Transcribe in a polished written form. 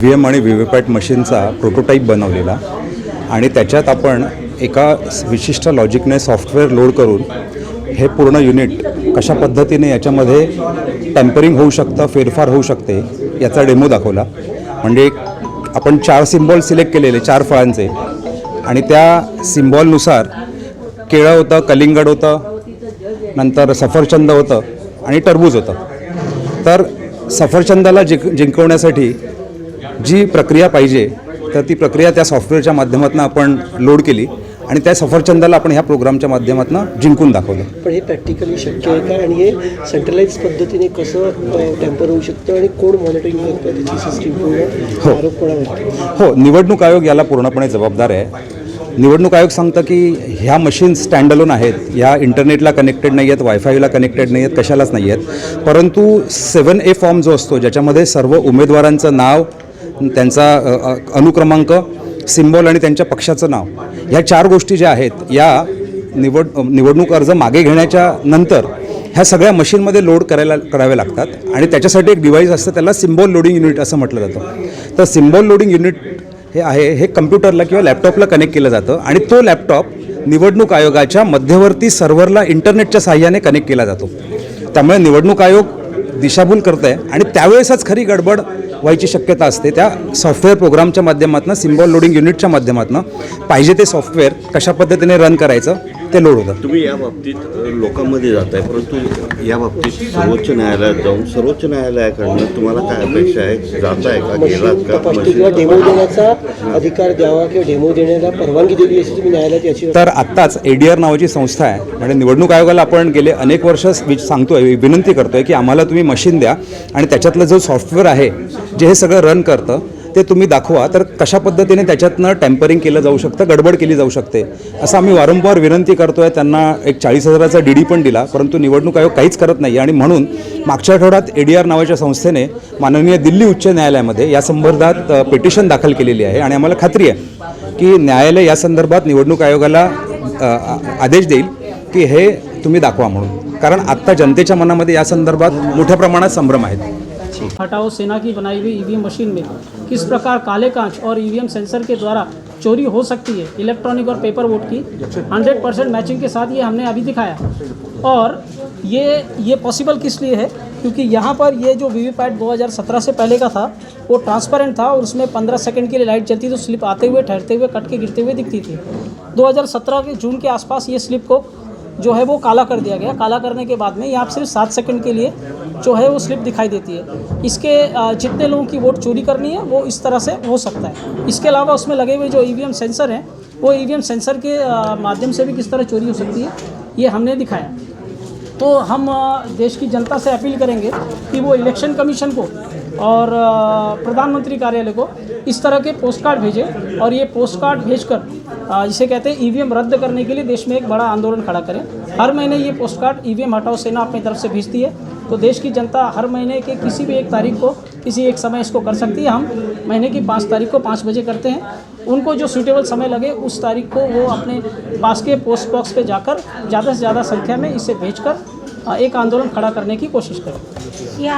EVM आणि VVPAT मशीनचा prototype बनवलेला आणि त्याच्यात आपण एका विशिष्ट लॉजिकने सॉफ्टवेअर लोड करून हे पूर्ण युनिट कशा पद्धतीने याच्यामध्ये टेम्परिंग होऊ शकतं, फेरफार होऊ शकते याचा डेमो दाखवला। म्हणजे आपण 4 सिम्बॉल सिलेक्ट केलेले 4 फळांचे आणि त्या सिम्बॉलनुसार केळं होतं, कलिंगड होतं, नंतर सफरचंद होतं आणि टरबूज होतं। तर सफरचंदाला जिंकवण्यासाठी जी प्रक्रिया पाहिजे तर ती प्रक्रिया त्या सॉफ्टवेअरच्या माध्यमातून आपण लोड केली आणि त्या सफरचंदाला आपण ह्या प्रोग्रामच्या माध्यमातून जिंकून दाखवलं। पण हे प्रॅक्टिकली शक्य आहे का आणि हे सेंट्रलाइज पद्धतीने कसं टेम्पर होऊ शकतं आणि कोण मॉनिटरिंग करतं त्याची सिस्टीम पूर्ण आरोप कोणावर? हो, निवडणूक आयोग याला पूर्णपणे जबाबदार आहे। निवडणूक आयोग सांगतं की ह्या मशीन स्टँडअलोन आहेत, ह्या इंटरनेटला कनेक्टेड नाही आहेत, वायफायला कनेक्टेड नाही आहेत, कशालाच नाही आहेत, परंतु 7A फॉर्म जो असतो ज्याच्यामध्ये सर्व उमेदवारांचं नाव, त्यांचा अनुक्रमांक, सिम्बॉल आणि त्यांच्या पक्षाचं नाव, ह्या 4 गोष्टी ज्या आहेत या निवडणूक अर्ज मागे घेण्याच्या नंतर ह्या सगळ्या मशीनमध्ये लोड करावे लागतात आणि त्याच्यासाठी एक डिव्हाइस असतं, त्याला सिम्बॉल लोडिंग युनिट असं म्हटलं जातं। तर सिम्बॉल लोडिंग युनिट हे कम्प्युटरला किंवा लॅपटॉपला कनेक्ट केलं जातं आणि तो लॅपटॉप निवडणूक आयोगाच्या मध्यवर्ती सर्व्हरला इंटरनेटच्या साहाय्याने कनेक्ट केला जातो। त्यामुळे निवडणूक आयोग दिशाभूल करत आहे आणि त्यावेळेसच खरी गडबड व्हायची शक्यता असते। त्या सॉफ्टवेअर प्रोग्रामच्या माध्यमातून, सिम्बॉल लोडिंग युनिटच्या माध्यमातून पाहिजे ते सॉफ्टवेअर कशा पद्धतीने रन करायचं ते लोड होतं। तुम्ही या बाबतीत लोकांमध्ये जात आहे, परंतु या बाबतीत सर्वोच्च न्यायालयात जाऊन सर्वोच्च न्यायालयाकडनं तुम्हाला काय अपेक्षा आहे? जात आहे का, गेलात का? किंवा डेमो देण्याचा अधिकार द्यावा किंवा डेमो देण्याला परवानगी दिली अशी तुम्ही न्यायालयात याची? तर आत्ताच ADR नावाची संस्था आहे, म्हणजे निवडणूक आयोगाला आपण गेले अनेक वर्ष सांगतोय, विनंती करतोय की आम्हाला तुम्ही मशीन द्या आणि त्याच्यातलं जो सॉफ्टवेअर आहे जे हे सगळं रन करतं ते तुम्ही दाखवा, तर कशा पद्धतीने त्याच्यातनं टेम्परिंग केलं जाऊ शकतं, गडबड केली जाऊ शकते असं आम्ही वारंवार विनंती करतोय। त्यांना एक 40,000चा DD पण दिला, परंतु निवडणूक आयोग काहीच करत नाही आणि म्हणून मागच्या आठवड्यात ADR नावाच्या संस्थेने माननीय दिल्ली उच्च न्यायालयामध्ये या संदर्भात पिटिशन दाखल केलेली आहे आणि आम्हाला खात्री आहे की न्यायालय या संदर्भात निवडणूक आयोगाला आदेश देईल की हे तुम्ही दाखवा म्हणून, कारण आत्ता जनतेच्या मनामध्ये या संदर्भात मोठ्या प्रमाणात संभ्रम आहेत। हटाओ सेना की बनाई हुई EVM मशीन में किस प्रकार काले कांच और EVM सेंसर के द्वारा चोरी हो सकती है इलेक्ट्रॉनिक और पेपर वोट की 100% मैचिंग के साथ ये हमने अभी दिखाया। और ये पॉसिबल किस लिए है, क्योंकि यहाँ पर ये जो वीवीपैट 2017 से पहले का था वो ट्रांसपेरेंट था और उसमें 15 सेकंड के लिए लाइट जलती तो स्लिप आते हुए, ठहरते हुए, कट के गिरते हुए दिखती थी। 2017 के जून के आसपास ये स्लिप को जो है वो काला कर दिया गया। काला करने के बाद में यहाँ सिर्फ 7 सेकंड के लिए जो है वो स्लिप दिखाई देती है। इसके जितने लोगों की वोट चोरी करनी है वो इस तरह से हो सकता है। इसके अलावा उसमें लगे हुए जो EVM सेंसर हैं वो EVM सेंसर के माध्यम से भी किस तरह चोरी हो सकती है ये हमने दिखाया। तो हम देश की जनता से अपील करेंगे कि वो इलेक्शन कमीशन को और प्रधानमंत्री कार्यालय को इस तरह के पोस्ट कार्ड भेजें और ये पोस्ट कार्ड भेजकर जिसे कहते हैं EVM रद्द करने के लिए देश में एक बड़ा आंदोलन खड़ा करें। हर महीने ये पोस्ट कार्ड EVM हटाओ सेना अपनी तरफ से भेजती है, तो देश की जनता हर महीने के किसी भी एक तारीख को किसी एक समय इसको कर सकती है। हम महीने की 5 तारीख को 5 बजे करते हैं। उनको जो सूटेबल समय लगे उस तारीख को वो अपने पास के पोस्ट बॉक्स पे जाकर ज़्यादा से ज़्यादा संख्या में इसे भेजकर एक आंदोलन खड़ा करने की कोशिश करें।